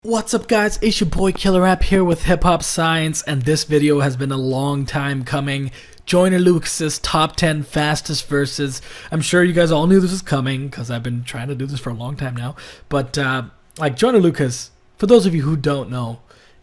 What's up guys, it's your boy Killer App here with Hip Hop Science, and this video has been a long time coming. Joyner Lucas's top 10 fastest verses. I'm sure you guys all knew this was coming because I've been trying to do this for a long time now. But like Joyner Lucas, for those of you who don't know,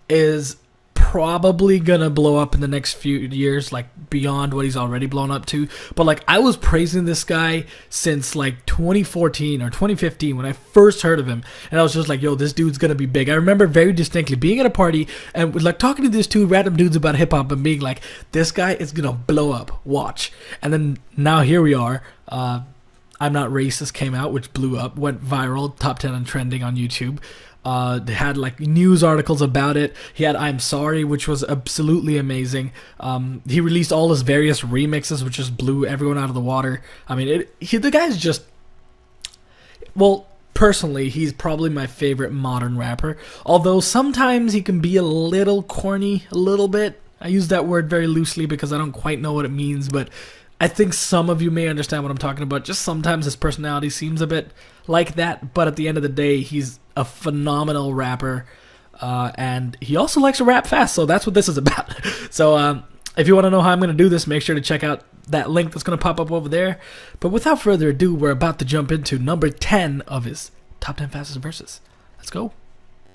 is probably gonna blow up in the next few years, like beyond what he's already blown up to. But like, I was praising this guy since like 2014 or 2015 when I first heard of him, and I was just like, yo, this dude's gonna be big. I remember very distinctly being at a party and like talking to these two random dudes about hip-hop and being like, this guy is gonna blow up, watch. And then now here we are. I'm Not Racist came out, which blew up, went viral, top 10 and trending on YouTube. They had like news articles about it. He had I'm Sorry, which was absolutely amazing. He released all his various remixes, which just blew everyone out of the water. I mean, the guy's just, well, personally, he's probably my favorite modern rapper. Although sometimes he can be a little corny, a little bit. I use that word very loosely because I don't quite know what it means, but I think some of you may understand what I'm talking about. Just sometimes his personality seems a bit like that, but at the end of the day, he's a phenomenal rapper, and he also likes to rap fast, so that's what this is about. So if you want to know how I'm going to do this, make sure to check out that link that's going to pop up over there. But without further ado, we're about to jump into number 10 of his top 10 fastest verses. Let's go.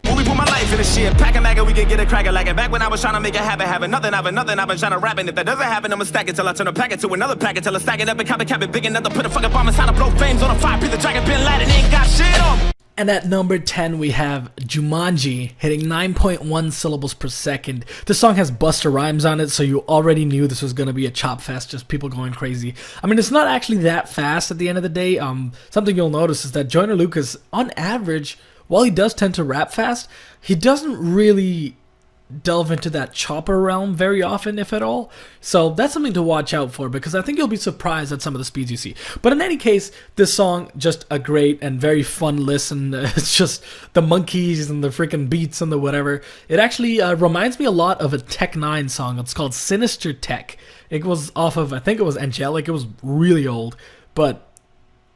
When we put my life in this shit, pack a maggot, we can get a cracker like it. Back when I was trying to make it happen, having nothing, I've been trying to rap. And if that doesn't happen, I'ma stack it till I turn a packet to another packet, till I stack it up and cap it big enough to put a fucking bomb inside, to blow flames on a fire, breathe the dragon, Bin Laden, ain't got shit on. And at number 10, we have Jumanji, hitting 9.1 syllables per second. This song has Busta Rhymes on it, so you already knew this was going to be a chop fest, just people going crazy. I mean, it's not actually that fast at the end of the day. Something you'll notice is that Joyner Lucas, on average, while he does tend to rap fast, he doesn't really delve into that chopper realm very often, if at all. So that's something to watch out for, because I think you'll be surprised at some of the speeds you see. But in any case, this song, just a great and very fun listen. It's just the monkeys and the freaking beats and the whatever. It actually reminds me a lot of a Tech 9 song. It's called Sinister Tech. It was off of, I think it was Angelic. It was really old, but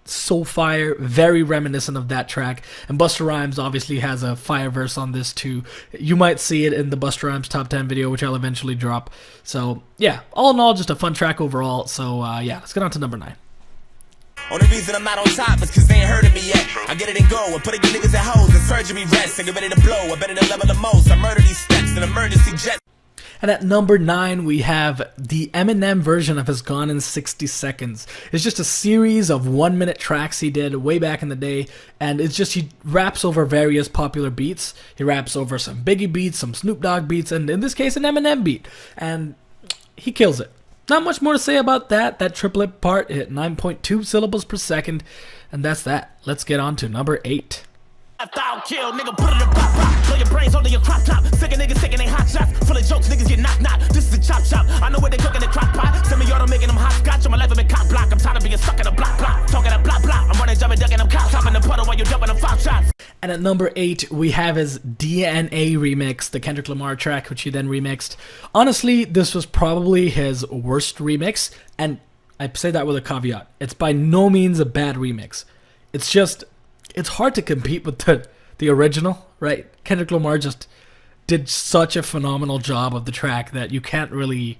so fire, very reminiscent of that track. And Busta Rhymes obviously has a fire verse on this too. You might see it in the Busta Rhymes top 10 video, which I'll eventually drop. So yeah, all in all, just a fun track overall. So yeah, let's get on to number 9. Only reason I'm not on top is cause they ain't heard of me yet. I get it and go, and put it you niggas at hoes and surgery rest, and get ready to blow. I better than level the most. I murder these steps in emergency jet. And at number 9, we have the Eminem version of his Gone in 60 Seconds. It's just a series of 1-minute tracks he did way back in the day, and it's just he raps over various popular beats. He raps over some Biggie beats, some Snoop Dogg beats, and in this case, an Eminem beat. And he kills it. Not much more to say about that. That triplet part hit 9.2 syllables per second, and that's that. Let's get on to number 8. Kill, nigga, put it in pop pop. Blow your brains under your crop top. Sick of niggas taking they hot shots. Full of jokes, niggas get knock knock. This is a chop chop. I know where they cooking the crock pot. Send me auto making them hot scotch. On my life I've been cop block. I'm tired of being stuck in a block block. Talking a block block. I'm running, jumping, ducking them cops. Hopping the puddle while you're jumping them 5 shots. And at number 8, we have his DNA remix, the Kendrick Lamar track, which he then remixed. Honestly, this was probably his worst remix, and I say that with a caveat. It's by no means a bad remix. It's just, it's hard to compete with the original, right? Kendrick Lamar just did such a phenomenal job of the track that you can't really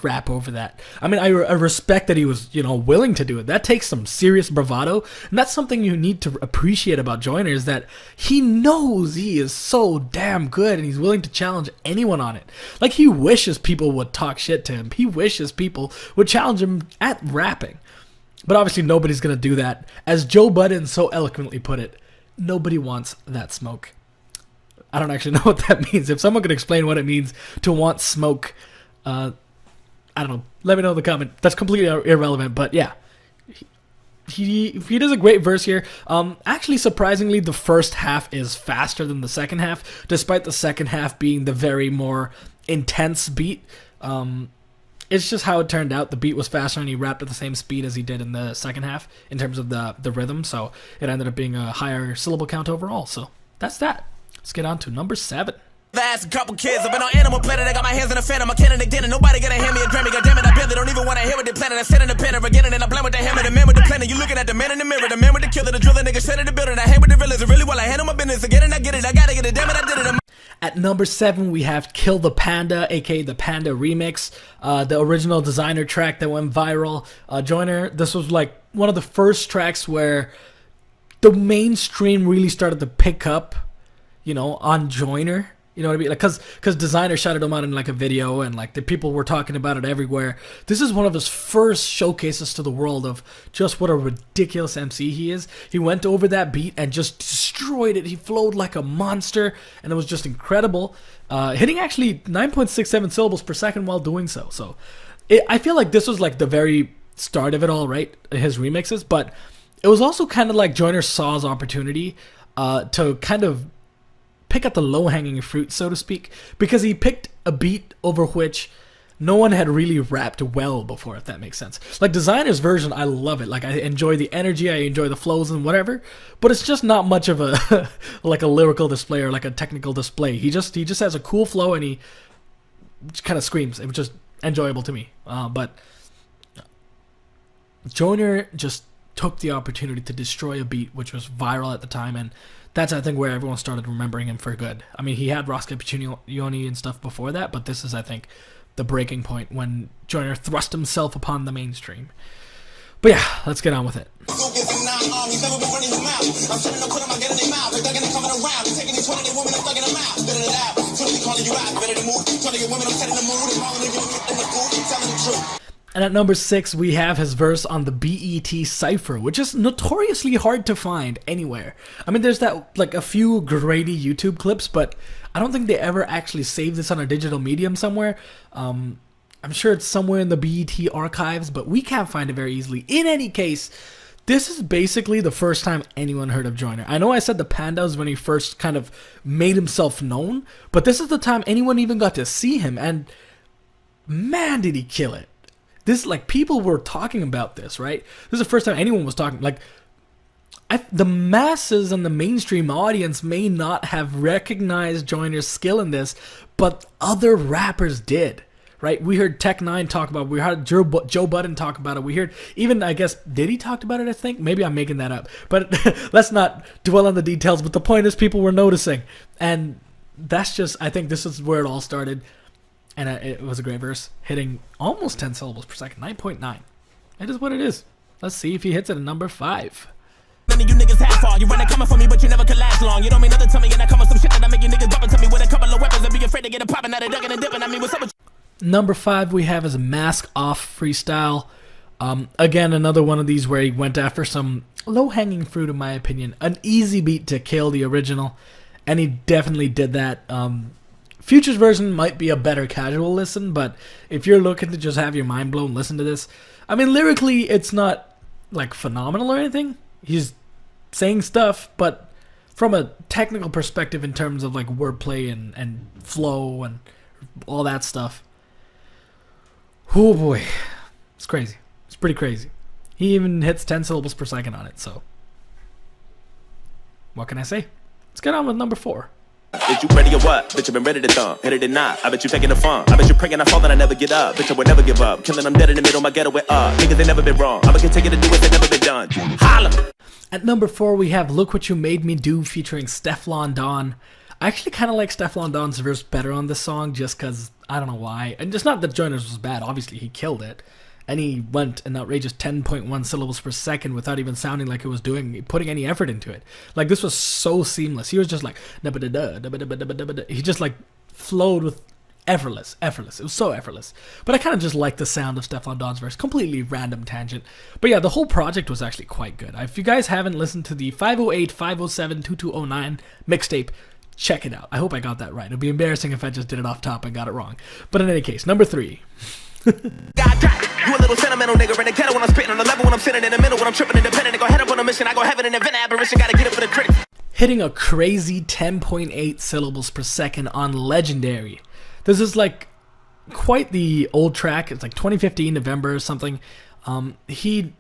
rap over that. I mean, I respect that he was, willing to do it. That takes some serious bravado, and that's something you need to appreciate about Joyner, is that he knows he is so damn good, and he's willing to challenge anyone on it. Like, he wishes people would talk shit to him. He wishes people would challenge him at rapping. But obviously nobody's gonna do that. As Joe Budden so eloquently put it, nobody wants that smoke. I don't actually know what that means. If someone could explain what it means to want smoke, I don't know. Let me know in the comment. That's completely irrelevant, but yeah. He does a great verse here. Actually, surprisingly, the first half is faster than the second half, despite the second half being the very more intense beat. It's just how it turned out. The beat was faster, and he rapped at the same speed as he did in the second half in terms of the rhythm, so it ended up being a higher syllable count overall. So that's that. Let's get on to number 7. Ass a couple kids. I've been on Animal Planet. I got my hands in the fan. I'm a cannon again. And nobody gonna hand me a Grammy. God damn it, I barely don't even wanna hear what they planning. I sit in the pen again and I blend with the hammer. The man with the planet. You looking at the man in the mirror. The man with the killer. The driller nigga shit in the building. I hang with the realers. Really while I handle my business again and I get it. I gotta get it. Damn it, I did it. At number 7, we have Kill the Panda, aka the Panda remix, the original Designer track that went viral. Joyner, this was like one of the first tracks where the mainstream really started to pick up, you know, on Joyner. You know what I mean? Like, cause Designer shouted him out in like a video, and like the people were talking about it everywhere. This is one of his first showcases to the world of just what a ridiculous MC he is. He went over that beat and just destroyed it. He flowed like a monster, and it was just incredible. Hitting actually 9.67 syllables per second while doing so. So, I feel like this was like the very start of it all, right? His remixes, but it was also kind of like Joyner saw his opportunity to kind of pick up the low-hanging fruit, so to speak, because he picked a beat over which no one had really rapped well before, if that makes sense. Like Designer's version, I love it. Like I enjoy the energy, I enjoy the flows and whatever, but it's just not much of a like a lyrical display or like a technical display. He just has a cool flow and he kind of screams. It was just enjoyable to me. But Joyner just took the opportunity to destroy a beat which was viral at the time, and that's, I think, where everyone started remembering him for good. I mean, he had Rosca Puccioni and stuff before that, but this is, I think, the breaking point when Joyner thrust himself upon the mainstream. But yeah, let's get on with it. And at number 6, we have his verse on the BET Cypher, which is notoriously hard to find anywhere. I mean, there's that, like, a few grainy YouTube clips, but I don't think they ever actually saved this on a digital medium somewhere. I'm sure it's somewhere in the BET archives, but we can't find it very easily. In any case, this is basically the first time anyone heard of Joyner. I know I said the Panda was when he first kind of made himself known, but this is the time anyone even got to see him, and man, did he kill it. This, like, people were talking about this, right? This is the first time anyone was talking. Like, the masses and the mainstream audience may not have recognized Joyner's skill in this, but other rappers did, right? We heard Tech9 talk about it. We heard Joe Budden talk about it. We heard, even, I guess, did he talk about it, I think? Maybe I'm making that up. But let's not dwell on the details. But the point is, people were noticing. And that's just, I think this is where it all started. And it was a great verse, hitting almost 10 syllables per second, 9.9. It is what it is. Let's see if he hits it at number 5. None of you niggas half far. You running coming for me, but you never could last long. You don't mean nothing to me, and I come with some shit that I make you niggas bumping to me with a couple of weapons and be afraid to get a poppin' out of ducking and dipping. I mean, what's up with Number 5, we have his Mask Off freestyle. Again, another one of these where he went after some low-hanging fruit, in my opinion. An easy beat to kill the original, and he definitely did that. Future's version might be a better casual listen, but if you're looking to just have your mind blown, listen to this. I mean, lyrically, it's not, like, phenomenal or anything. He's saying stuff, but from a technical perspective in terms of, like, wordplay and flow and all that stuff, oh boy, it's crazy. It's pretty crazy. He even hits 10 syllables per second on it, so what can I say? Let's get on with number 4. Bitch, you ready or what? Bitch, I been ready to thump. Hit it or not. I bet you taking the fun. I bet you praying I fall that I never get up. Bitch, I would never give up. Killing them dead in the middle, my ghetto with up. Niggas, they never been wrong. I'ma continue to do it, they never been done. Holla! At number 4, we have Look What You Made Me Do featuring Stefflon Don. I actually kind of like Stefflon Don's verse better on this song just because, I don't know why. And it's not that Joyner's was bad. Obviously, he killed it. And he went an outrageous 10.1 syllables per second without even sounding like it was putting any effort into it. Like, this was so seamless. He was just like, he just, like, flowed with effortless. It was so effortless. But I kind of just like the sound of Stefflon Don's verse. Completely random tangent. But yeah, the whole project was actually quite good. If you guys haven't listened to the 508, 507, 2209 mixtape, check it out. I hope I got that right. It'd be embarrassing if I just did it off top and got it wrong. But in any case, number 3. You a little sentimental nigga in the ghetto when I'm spitting on the level when I'm sitting in the middle when I'm tripping independent. I go head up on a mission. I go heaven and invent an aberration. Gotta get it for the critics. Hitting a crazy 10.8 syllables per second on Legendary. This is like quite the old track. It's like 2015 November or something. He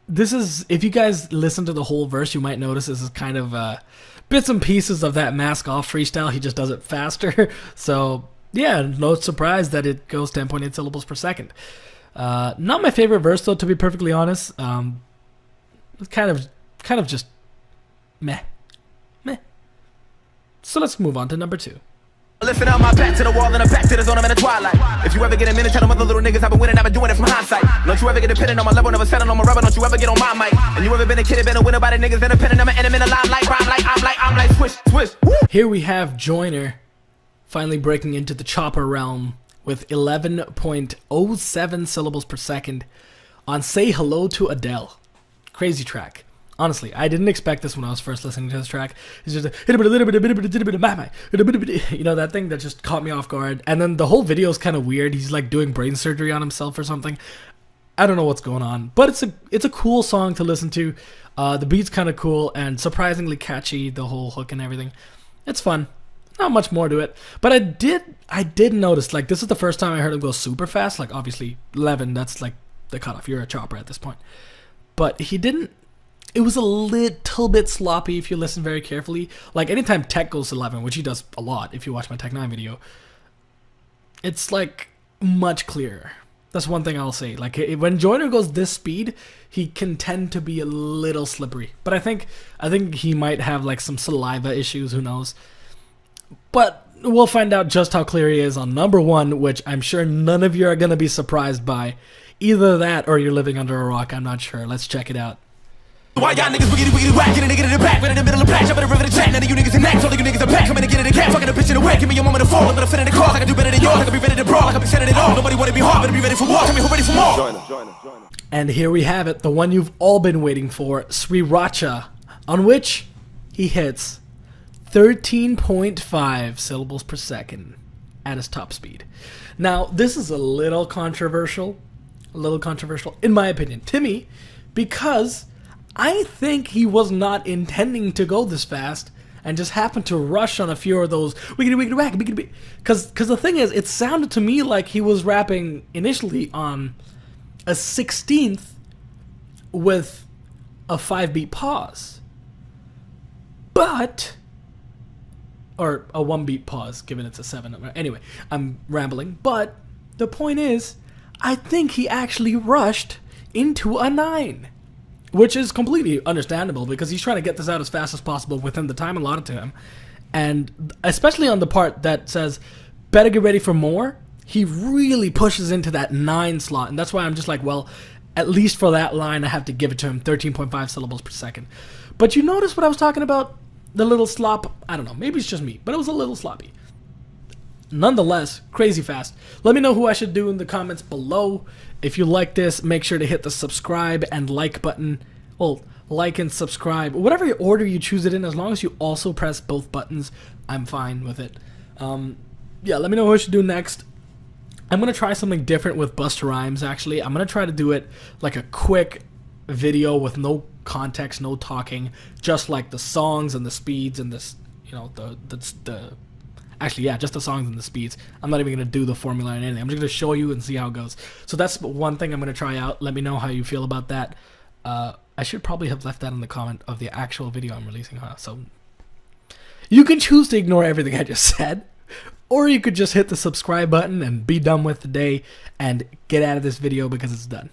this is, if you guys listen to the whole verse, you might notice this is kind of bits and pieces of that Mask Off freestyle. He just does it faster. So yeah, no surprise that it goes 10.8 syllables per second. Not my favorite verse though, to be perfectly honest. It's kind of just meh. So let's move on to number 2. Lifting out my back to the wall and I'm back to the zone, I'm in the twilight. If you ever get a minute, tell them other little niggas I've been winning, I've been doing it from hindsight. Don't you ever get dependent on my level, never settle on my rubber, don't you ever get on my mic. And you ever been a kid, been a winner by the niggas independent, I'm an enemy in the limelight, rhyme like I'm like swish, swish. Woo. Here we have Joyner finally breaking into the chopper realm with 11.07 syllables per second on Say Hello to Adele. Crazy track. Honestly, I didn't expect this when I was first listening to this track. It's just you know, that thing that just caught me off guard. And then the whole video is kind of weird. He's like doing brain surgery on himself or something. I don't know what's going on, but it's a cool song to listen to. The beat's kind of cool and surprisingly catchy. The whole hook and everything. It's fun. Not much more to it, but I did notice, like, this is the first time I heard him go super fast. Like, obviously 11, that's like the cutoff. You're a chopper at this point, but he didn't. It was a little bit sloppy if you listen very carefully. Like, anytime Tech goes 11, which he does a lot if you watch my Tech 9 video, it's like much clearer. That's one thing I'll say. Like, when Joyner goes this speed, he can tend to be a little slippery. But I think he might have like some saliva issues, who knows. But we'll find out just how clear he is on number 1, which I'm sure none of you are going to be surprised by. Either that or you're living under a rock, I'm not sure. Let's check it out. Why y'all niggas wiggity whack? Get a nigga in the back, right in the middle of the patch. I'm in the river to chat. None of you niggas in next. All of you niggas are back. Coming to get in the cat. Fucking a bitch in the wet. Give me a moment to fall. I'm gonna fit in the car. I can do better than yours. I can be ready to brawl. I can be setting it all. Nobody wanna be hard, but be ready for war. Tell me who ready for more. Joyner. And here we have it, the one you've all been waiting for, Sriracha, on which he hits 13.5 syllables per second at his top speed. Now, this is a little controversial in my opinion, to me, because I think he was not intending to go this fast and just happened to rush on a few of those wiggity whack, because the thing is, it sounded to me like he was rapping initially on a 16th with a 5-beat pause, or a 1-beat pause, given it's a 7. Anyway, I'm rambling, but the point is, I think he actually rushed into a 9, which is completely understandable because he's trying to get this out as fast as possible within the time allotted to him. And especially on the part that says, better get ready for more, he really pushes into that 9 slot. And that's why I'm just like, well, at least for that line, I have to give it to him, 13.5 syllables per second. But you notice what I was talking about? The little slop? I don't know, maybe it's just me, but it was a little sloppy. Nonetheless, crazy fast. Let me know who I should do in the comments below. If you like this, make sure to hit the subscribe and like button. Well, like and subscribe. Whatever order you choose it in, as long as you also press both buttons, I'm fine with it. Yeah, let me know who I should do next. I'm going to try something different with Busta Rhymes, actually. I'm going to try to do it like a quick video with no context, no talking, just like the songs and the speeds and this, you know, actually, yeah, just the songs and the speeds. I'm not even going to do the formula and anything. I'm just going to show you and see how it goes. So that's one thing I'm going to try out. Let me know how you feel about that. I should probably have left that in the comment of the actual video I'm releasing, huh? So you can choose to ignore everything I just said, or you could just hit the subscribe button and be done with the day and get out of this video because it's done.